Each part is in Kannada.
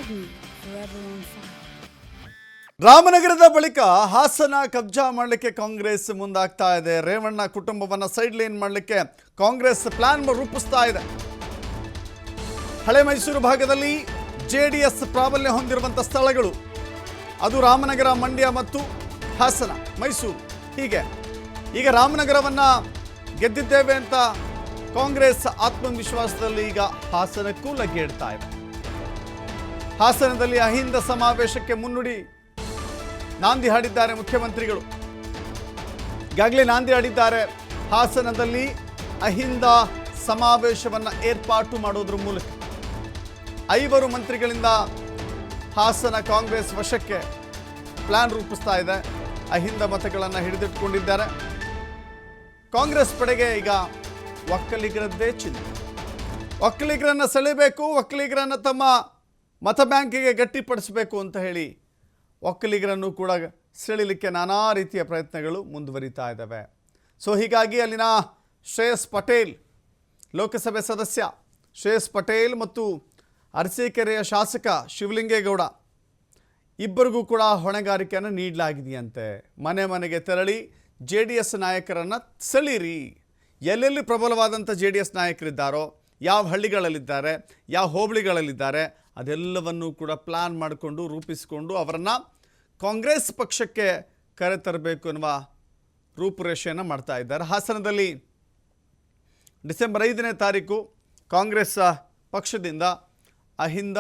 me, forever on fire. ರಾಮನಗರದ ಬಳಿಕ ಹಾಸನ ಕಬ್ಜಾ ಮಾಡಲಿಕ್ಕೆ ಕಾಂಗ್ರೆಸ್ ಮುಂದಾಗ್ತಾ ಇದೆ. ರೇವಣ್ಣ ಕುಟುಂಬವನ್ನ ಸೈಡ್ ಲೈನ್ ಮಾಡಲಿಕ್ಕೆ ಕಾಂಗ್ರೆಸ್ ಪ್ಲಾನ್ ರೂಪಿಸ್ತಾ ಇದೆ. ಹಳೆ ಮೈಸೂರು ಭಾಗದಲ್ಲಿ ಜೆಡಿಎಸ್ ಪ್ರಾಬಲ್ಯ ಹೊಂದಿರುವಂಥ ಸ್ಥಳಗಳು ಅದು ರಾಮನಗರ, ಮಂಡ್ಯ ಮತ್ತು ಹಾಸನ, ಮೈಸೂರು. ಹೀಗೆ ಈಗ ರಾಮನಗರವನ್ನ ಗೆದ್ದಿದ್ದೇವೆ ಅಂತ ಕಾಂಗ್ರೆಸ್ ಆತ್ಮವಿಶ್ವಾಸದಲ್ಲಿ ಈಗ ಹಾಸನಕ್ಕೂ ಲಗ್ಗೆ ಇಡ್ತಾ ಇದೆ. ಹಾಸನದಲ್ಲಿ ಅಹಿಂದ ಸಮಾವೇಶಕ್ಕೆ ಮುನ್ನುಡಿ ನಾಂದಿ ಹಾಡಿದ್ದಾರೆ ಮುಖ್ಯಮಂತ್ರಿಗಳು. ಈಗಾಗಲೇ ನಾಂದಿ ಹಾಡಿದ್ದಾರೆ. ಹಾಸನದಲ್ಲಿ ಅಹಿಂದ ಸಮಾವೇಶವನ್ನು ಏರ್ಪಾಟು ಮಾಡೋದ್ರ ಮೂಲಕ 5 ಮಂತ್ರಿಗಳಿಂದ ಹಾಸನ ಕಾಂಗ್ರೆಸ್ ವಶಕ್ಕೆ ಪ್ಲಾನ್ ರೂಪಿಸ್ತಾ ಇದೆ. ಅಹಿಂದ ಮತಗಳನ್ನು ಹಿಡಿದಿಟ್ಟುಕೊಂಡಿದ್ದಾರೆ. ಕಾಂಗ್ರೆಸ್ ಪಡೆಗೆ ಈಗ ಒಕ್ಕಲಿಗರದ್ದೇ ಚಿಂತೆ. ಒಕ್ಕಲಿಗರನ್ನು ಸೆಳೆಯಬೇಕು, ಒಕ್ಕಲಿಗರನ್ನು ತಮ್ಮ ಮತ ಬ್ಯಾಂಕಿಗೆ ಗಟ್ಟಿಪಡಿಸಬೇಕು ಅಂತ ಹೇಳಿ ಒಕ್ಕಲಿಗರನ್ನು ಕೂಡ ಸೆಳೆಯಲಿಕ್ಕೆ ನಾನಾ ರೀತಿಯ ಪ್ರಯತ್ನಗಳು ಮುಂದುವರಿತಾ ಇದ್ದಾವೆ. ಸೊ ಹೀಗಾಗಿ ಅಲ್ಲಿನ ಶ್ರೇಯಸ್ ಪಟೇಲ್, ಲೋಕಸಭೆ ಸದಸ್ಯ ಶ್ರೇಯಸ್ ಪಟೇಲ್ ಮತ್ತು ಅರಸೀಕೆರೆಯ ಶಾಸಕ ಶಿವಲಿಂಗೇಗೌಡ ಇಬ್ಬರಿಗೂ ಕೂಡ ಹೊಣೆಗಾರಿಕೆಯನ್ನು ನೀಡಲಾಗಿದೆಯಂತೆ. ಮನೆ ಮನೆಗೆ ತೆರಳಿ JDS ನಾಯಕರನ್ನು ಸೆಳೀರಿ. ಎಲ್ಲೆಲ್ಲಿ ಪ್ರಬಲವಾದಂಥ JDS ನಾಯಕರಿದ್ದಾರೋ, ಯಾವ ಹಳ್ಳಿಗಳಲ್ಲಿದ್ದಾರೆ, ಯಾವ ಹೋಬಳಿಗಳಲ್ಲಿದ್ದಾರೆ, ಅದೆಲ್ಲವನ್ನೂ ಕೂಡ ಪ್ಲಾನ್ ಮಾಡಿಕೊಂಡು ರೂಪಿಸಿಕೊಂಡು ಅವರನ್ನು ಕಾಂಗ್ರೆಸ್ ಪಕ್ಷಕ್ಕೆ ಕರೆತರಬೇಕು ಎನ್ನುವ ರೂಪುರೇಷೆಯನ್ನು ಮಾಡ್ತಾ ಇದ್ದಾರೆ. ಹಾಸನದಲ್ಲಿ ಡಿಸೆಂಬರ್ 5ನೇ ತಾರೀಕು ಕಾಂಗ್ರೆಸ್ ಪಕ್ಷದಿಂದ ಅಹಿಂದ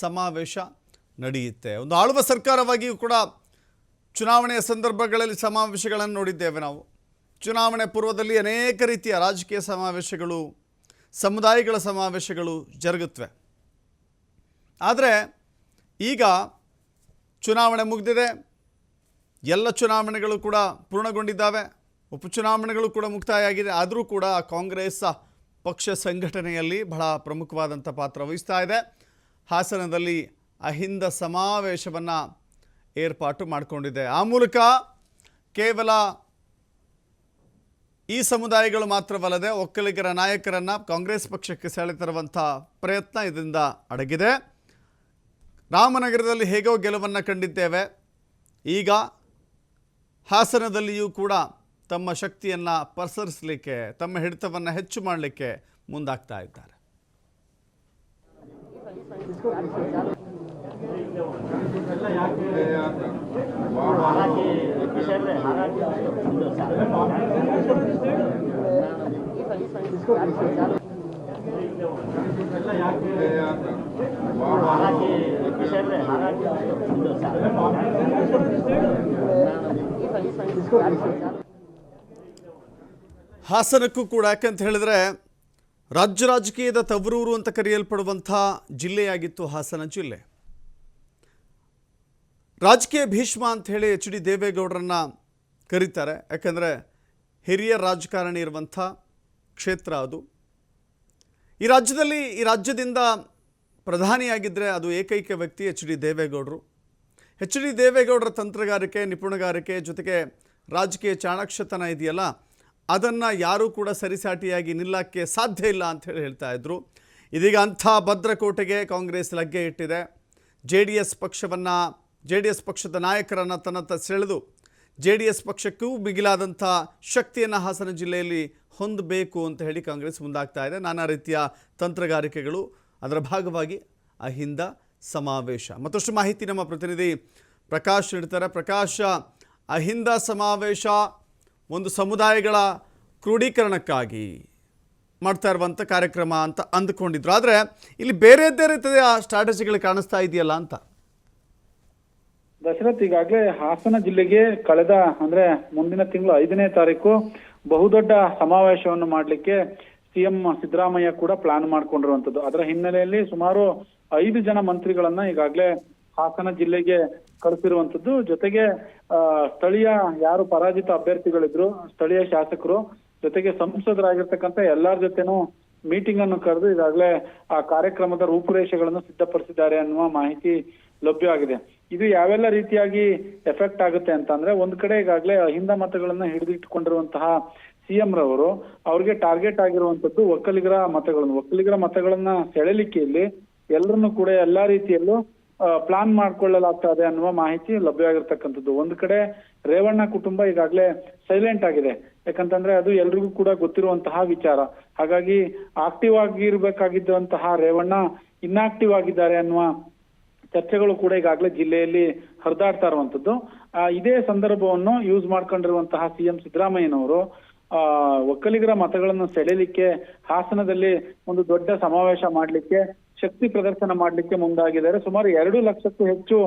ಸಮಾವೇಶ ನಡೆಯುತ್ತೆ. ಒಂದು ಆಳುವ ಸರ್ಕಾರವಾಗಿಯೂ ಕೂಡ ಚುನಾವಣೆಯ ಸಂದರ್ಭಗಳಲ್ಲಿ ಸಮಾವೇಶಗಳನ್ನು ನೋಡಿದ್ದೇವೆ ನಾವು. ಚುನಾವಣೆ ಪೂರ್ವದಲ್ಲಿ ಅನೇಕ ರೀತಿಯ ರಾಜಕೀಯ ಸಮಾವೇಶಗಳು, ಸಮುದಾಯಗಳ ಸಮಾವೇಶಗಳು ಜರುಗುತ್ತವೆ. ಆದರೆ ಈಗ ಚುನಾವಣೆ ಮುಗಿದಿದೆ. ಎಲ್ಲ ಚುನಾವಣೆಗಳು ಕೂಡ ಪೂರ್ಣಗೊಂಡಿದ್ದಾವೆ. ಉಪಚುನಾವಣೆಗಳು ಕೂಡ ಮುಕ್ತಾಯ ಆಗಿದೆ. ಆದರೂ ಕೂಡ ಕಾಂಗ್ರೆಸ್ ಪಕ್ಷ ಸಂಘಟನೆಯಲ್ಲಿ ಬಹಳ ಪ್ರಮುಖವಾದಂಥ ಪಾತ್ರ ವಹಿಸ್ತಾ ಇದೆ. ಹಾಸನದಲ್ಲಿ ಅಹಿಂದ ಸಮಾವೇಶವನ್ನು ಏರ್ಪಾಟು ಮಾಡಿಕೊಂಡಿದೆ. ಆ ಮೂಲಕ ಕೇವಲ ಈ ಸಮುದಾಯಗಳು ಮಾತ್ರವಲ್ಲದೆ ಒಕ್ಕಲಿಗರ ನಾಯಕರನ್ನು ಕಾಂಗ್ರೆಸ್ ಪಕ್ಷಕ್ಕೆ ಸೆಳೆತರುವಂಥ ಪ್ರಯತ್ನ ಇದರಿಂದ ಅಡಗಿದೆ. ರಾಮನಗರದಲ್ಲಿ ಹೇಗೋ ಗೆಲುವನ್ನು ಕಂಡಿದ್ದೇವೆ. ಈಗ ಹಾಸನದಲ್ಲಿಯೂ ಕೂಡ ತಮ್ಮ ಶಕ್ತಿಯನ್ನು ಪಸರಿಸಲಿಕ್ಕೆ, ತಮ್ಮ ಹಿಡಿತವನ್ನು ಹೆಚ್ಚು ಮಾಡಲಿಕ್ಕೆ ಮುಂದಾಗ್ತಾ ಇದ್ದಾರೆ. ಹಾಸನಕ್ಕೂ ಕೂಡ ಯಾಕಂತ ಹೇಳಿದ್ರೆ ರಾಜ್ಯ ರಾಜಕೀಯದ ತವರೂರು ಅಂತ ಕರೆಯಲ್ಪಡುವಂಥ ಜಿಲ್ಲೆಯಾಗಿತ್ತು ಹಾಸನ ಜಿಲ್ಲೆ. ರಾಜಕೀಯ ಭೀಷ್ಮ ಅಂತ ಹೇಳಿ HD ದೇವೇಗೌಡರನ್ನ ಕರೀತಾರೆ. ಯಾಕಂದರೆ ಹಿರಿಯ ರಾಜಕಾರಣಿ ಇರುವಂಥ ಕ್ಷೇತ್ರ ಅದು. ಈ ರಾಜ್ಯದಿಂದ ಪ್ರಧಾನಿಯಾಗಿದ್ದರೆ ಅದು ಏಕೈಕ ವ್ಯಕ್ತಿ HD ದೇವೇಗೌಡರು. HD ದೇವೇಗೌಡರ ತಂತ್ರಗಾರಿಕೆ, ನಿಪುಣಗಾರಿಕೆ ಜೊತೆಗೆ ರಾಜಕೀಯ ಚಾಣಾಕ್ಷತನ ಇದೆಯಲ್ಲ, ಅದನ್ನು ಯಾರೂ ಕೂಡ ಸರಿಸಾಟಿಯಾಗಿ ನಿಲ್ಲಕ್ಕೆ ಸಾಧ್ಯ ಇಲ್ಲ ಅಂತ ಹೇಳ್ತಾ ಇದ್ರು. ಇದೀಗ ಅಂಥ ಭದ್ರಕೋಟೆಗೆ ಕಾಂಗ್ರೆಸ್ ಲಗ್ಗೆ ಇಟ್ಟಿದೆ. JDS ಪಕ್ಷದ ನಾಯಕರನ್ನು ತನ್ನತ್ತ ಸೆಳೆದು JDS ಪಕ್ಷಕ್ಕೂ ಬಿಗಿಲಾದಂಥ ಶಕ್ತಿಯನ್ನು ಹಾಸನ ಜಿಲ್ಲೆಯಲ್ಲಿ ಹೊಂದಬೇಕು ಅಂತ ಹೇಳಿ ಕಾಂಗ್ರೆಸ್ ಮುಂದಾಗ್ತಾ ಇದೆ. ನಾನಾ ರೀತಿಯ ತಂತ್ರಗಾರಿಕೆಗಳು, ಅದರ ಭಾಗವಾಗಿ ಅಹಿಂದ ಸಮಾವೇಶ. ಮತ್ತಷ್ಟು ಮಾಹಿತಿ ನಮ್ಮ ಪ್ರತಿನಿಧಿ ಪ್ರಕಾಶ್ ನೀಡ್ತಾರೆ. ಪ್ರಕಾಶ್, ಅಹಿಂದ ಸಮಾವೇಶ ಒಂದು ಸಮುದಾಯಗಳ ಕ್ರೋಢೀಕರಣಕ್ಕಾಗಿ ಮಾಡ್ತಾ ಇರುವಂಥ ಕಾರ್ಯಕ್ರಮ ಅಂತ ಅಂದುಕೊಂಡಿದ್ರು. ಆದರೆ ಇಲ್ಲಿ ಬೇರೆದ್ದೇ ರೀತಿಯ ಸ್ಟ್ರಾಟಜಿಗಳು ಕಾಣಿಸ್ತಾ ಇದೆಯಲ್ಲ ಅಂತ. ದಶರಥ್, ಈಗಾಗಲೇ ಹಾಸನ ಜಿಲ್ಲೆಗೆ ಕಳೆದ ಮುಂದಿನ ತಿಂಗಳು 5ನೇ ತಾರೀಕು ಬಹುದೊಡ್ಡ ಸಮಾವೇಶವನ್ನು ಮಾಡಲಿಕ್ಕೆ CM ಸಿದ್ದರಾಮಯ್ಯ ಕೂಡ ಪ್ಲಾನ್ ಮಾಡ್ಕೊಂಡಿರುವಂತದ್ದು. ಅದರ ಹಿನ್ನೆಲೆಯಲ್ಲಿ ಸುಮಾರು 5 ಜನ ಮಂತ್ರಿಗಳನ್ನ ಈಗಾಗಲೇ ಹಾಸನ ಜಿಲ್ಲೆಗೆ ಕಳಿಸಿರುವಂತದ್ದು. ಜೊತೆಗೆ ಸ್ಥಳೀಯ ಯಾರು ಪರಾಜಿತ ಅಭ್ಯರ್ಥಿಗಳಿದ್ರು, ಸ್ಥಳೀಯ ಶಾಸಕರು, ಜೊತೆಗೆ ಸಂಸದರಾಗಿರ್ತಕ್ಕಂಥ ಎಲ್ಲರ ಜೊತೆನೂ ಮೀಟಿಂಗ್ ಅನ್ನು ಕರೆದು ಈಗಾಗಲೇ ಆ ಕಾರ್ಯಕ್ರಮದ ರೂಪುರೇಷೆಗಳನ್ನು ಸಿದ್ಧಪಡಿಸಿದ್ದಾರೆ ಅನ್ನುವ ಮಾಹಿತಿ ಲಭ್ಯವಾಗಿದೆ. ಇದು ಯಾವೆಲ್ಲ ರೀತಿಯಾಗಿ ಎಫೆಕ್ಟ್ ಆಗುತ್ತೆ ಅಂತಂದ್ರೆ, ಒಂದ್ ಕಡೆ ಈಗಾಗಲೇ ಅಹಿಂದ ಮತಗಳನ್ನ ಹಿಡಿದಿಟ್ಟುಕೊಂಡಿರುವಂತಹ CM ರವರು ಅವ್ರಿಗೆ ಟಾರ್ಗೆಟ್ ಆಗಿರುವಂತದ್ದು ಒಕ್ಕಲಿಗರ ಮತಗಳನ್ನ ಸೆಳೆಲಿಕ್ಕೆ ಇಲ್ಲಿ ಎಲ್ಲರನ್ನು ಕೂಡ ಎಲ್ಲಾ ರೀತಿಯಲ್ಲೂ ಪ್ಲಾನ್ ಮಾಡ್ಕೊಳ್ಳಲಾಗ್ತಾ ಇದೆ ಅನ್ನುವ ಮಾಹಿತಿ ಲಭ್ಯವಾಗಿರ್ತಕ್ಕಂಥದ್ದು. ಒಂದು ಕಡೆ ರೇವಣ್ಣ ಕುಟುಂಬ ಈಗಾಗಲೇ ಸೈಲೆಂಟ್ ಆಗಿದೆ, ಯಾಕಂತಂದ್ರೆ ಅದು ಎಲ್ರಿಗೂ ಕೂಡ ಗೊತ್ತಿರುವಂತಹ ವಿಚಾರ. ಹಾಗಾಗಿ ಆಕ್ಟಿವ್ ಆಗಿರ್ಬೇಕಾಗಿದ್ದಂತಹ ರೇವಣ್ಣ ಇನ್ಆಕ್ಟಿವ್ ಆಗಿದ್ದಾರೆ ಅನ್ನುವ ಚರ್ಚೆಗಳು ಕೂಡ ಈಗಾಗಲೇ ಜಿಲ್ಲೆಯಲ್ಲಿ ಹರಿದಾಡ್ತಾ ಇರುವಂತದ್ದು. ಇದೇ ಸಂದರ್ಭವನ್ನು ಯೂಸ್ ಮಾಡ್ಕೊಂಡಿರುವಂತಹ ಸಿಎಂ ಸಿದ್ದರಾಮಯ್ಯನವರು ಒಕ್ಕಲಿಗರ ಮತಗಳನ್ನು ಸೆಳೆಯಲಿಕ್ಕೆ ಹಾಸನದಲ್ಲಿ ಒಂದು ದೊಡ್ಡ ಸಮಾವೇಶ ಮಾಡ್ಲಿಕ್ಕೆ, ಶಕ್ತಿ ಪ್ರದರ್ಶನ ಮಾಡ್ಲಿಕ್ಕೆ ಮುಂದಾಗಿದ್ದಾರೆ. ಸುಮಾರು 2 ಲಕ್ಷಕ್ಕೂ ಹೆಚ್ಚು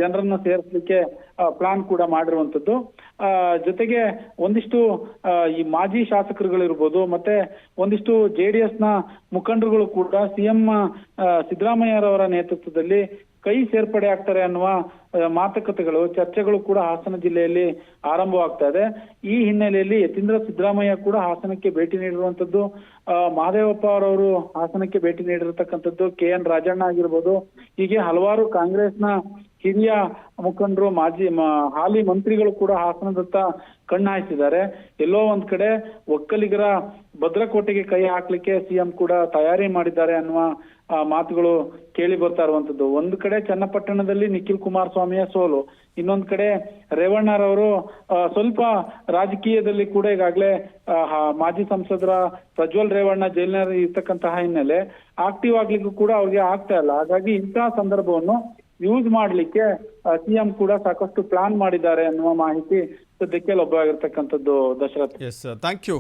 ಜನರನ್ನ ಸೇರಿಸಲಿಕ್ಕೆ ಪ್ಲಾನ್ ಕೂಡ ಮಾಡಿರುವಂತದ್ದು. ಜೊತೆಗೆ ಒಂದಿಷ್ಟು ಈ ಮಾಜಿ ಶಾಸಕರುಗಳಿರ್ಬೋದು, ಮತ್ತೆ ಒಂದಿಷ್ಟು JDS ನ ಮುಖಂಡರುಗಳು ಕೂಡ ಸಿಎಂ ಸಿದ್ದರಾಮಯ್ಯರವರ ನೇತೃತ್ವದಲ್ಲಿ ಕೈ ಸೇರ್ಪಡೆ ಆಗ್ತಾರೆ ಅನ್ನುವ ಮಾತುಕತೆಗಳು, ಚರ್ಚೆಗಳು ಕೂಡ ಹಾಸನ ಜಿಲ್ಲೆಯಲ್ಲಿ ಆರಂಭವಾಗ್ತಾ ಇದೆ. ಈ ಹಿನ್ನೆಲೆಯಲ್ಲಿ ಯತೀಂದ್ರ ಸಿದ್ದರಾಮಯ್ಯ ಕೂಡ ಹಾಸನಕ್ಕೆ ಭೇಟಿ ನೀಡಿರುವಂತದ್ದು, ಮಹದೇವಪ್ಪ ಅವರವರು ಹಾಸನಕ್ಕೆ ಭೇಟಿ ನೀಡಿರತಕ್ಕಂಥದ್ದು, KN ರಾಜಣ್ಣ ಆಗಿರ್ಬೋದು, ಹೀಗೆ ಹಲವಾರು ಕಾಂಗ್ರೆಸ್ನ ಹಿರಿಯ ಮುಖಂಡರು, ಹಾಲಿ ಮಂತ್ರಿಗಳು ಕೂಡ ಹಾಸನದತ್ತ ಕಣ್ಣಾಯಿಸಿದ್ದಾರೆ. ಎಲ್ಲೋ ಒಂದ್ ಕಡೆ ಒಕ್ಕಲಿಗರ ಭದ್ರಕೋಟೆಗೆ ಕೈ ಹಾಕ್ಲಿಕ್ಕೆ ಸಿಎಂ ಕೂಡ ತಯಾರಿ ಮಾಡಿದ್ದಾರೆ ಅನ್ನುವ ಮಾತುಗಳು ಕೇಳಿ ಬರ್ತಾ ಇರುವಂತದ್ದು. ಒಂದು ಕಡೆ ಚನ್ನಪಟ್ಟಣದಲ್ಲಿ ನಿಖಿಲ್ ಕುಮಾರಸ್ವಾಮಿಯ ಸೋಲು, ಇನ್ನೊಂದ್ ಕಡೆ ರೇವಣ್ಣರವರು ಸ್ವಲ್ಪ ರಾಜಕೀಯದಲ್ಲಿ ಕೂಡ ಈಗಾಗಲೇ ಮಾಜಿ ಸಂಸದರ ಪ್ರಜ್ವಲ್ ರೇವಣ್ಣ ಜೈಲಿನಲ್ಲಿ ಇರ್ತಕ್ಕಂತಹ ಹಿನ್ನೆಲೆ ಆಕ್ಟಿವ್ ಆಗ್ಲಿಕ್ಕೂ ಕೂಡ ಅವ್ರಿಗೆ ಆಗ್ತಾ ಇಲ್ಲ. ಹಾಗಾಗಿ ಇಂತಹ ಸಂದರ್ಭವನ್ನು ಯೂಸ್ ಮಾಡ್ಲಿಕ್ಕೆ ಸಿಎಂ ಕೂಡ ಸಾಕಷ್ಟು ಪ್ಲಾನ್ ಮಾಡಿದ್ದಾರೆ ಅನ್ನುವ ಮಾಹಿತಿ ಸದ್ಯಕ್ಕೆ ಲಭ್ಯವಾಗಿರ್ತಕ್ಕಂಥದ್ದು. Dasharath, yes, thank you.